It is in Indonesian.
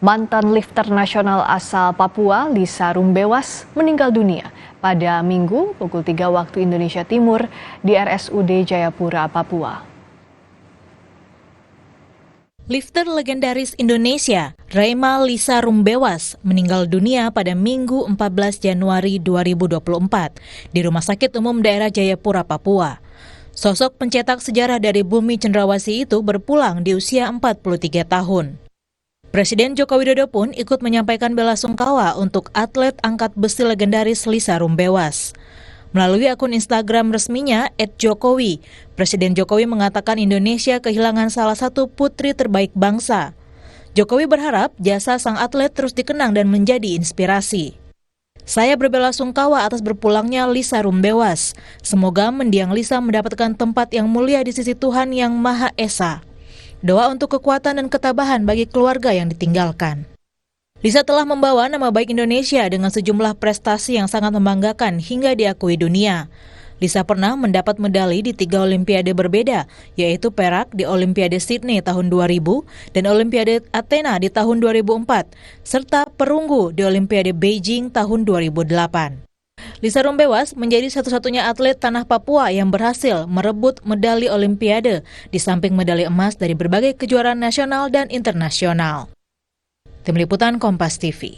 Mantan lifter nasional asal Papua, Lisa Rumbewas, meninggal dunia pada Minggu pukul 3 waktu Indonesia Timur di RSUD Jayapura, Papua. Lifter legendaris Indonesia, Rema Lisa Rumbewas, meninggal dunia pada Minggu 14 Januari 2024 di Rumah Sakit Umum Daerah Jayapura, Papua. Sosok pencetak sejarah dari bumi cendrawasih itu berpulang di usia 43 tahun. Presiden Joko Widodo pun ikut menyampaikan belasungkawa untuk atlet angkat besi legendaris Lisa Rumbewas. Melalui akun Instagram resminya @jokowi, Presiden Jokowi mengatakan Indonesia kehilangan salah satu putri terbaik bangsa. Jokowi berharap jasa sang atlet terus dikenang dan menjadi inspirasi. Saya berbelasungkawa atas berpulangnya Lisa Rumbewas. Semoga mendiang Lisa mendapatkan tempat yang mulia di sisi Tuhan Yang Maha Esa. Doa untuk kekuatan dan ketabahan bagi keluarga yang ditinggalkan. Lisa telah membawa nama baik Indonesia dengan sejumlah prestasi yang sangat membanggakan hingga diakui dunia. Lisa pernah mendapat medali di 3 Olimpiade berbeda, yaitu perak di Olimpiade Sydney tahun 2000 dan Olimpiade Athena di tahun 2004, serta perunggu di Olimpiade Beijing tahun 2008. Lisa Rumbewas menjadi satu-satunya atlet tanah Papua yang berhasil merebut medali Olimpiade di samping medali emas dari berbagai kejuaraan nasional dan internasional. Tim Liputan Kompas TV.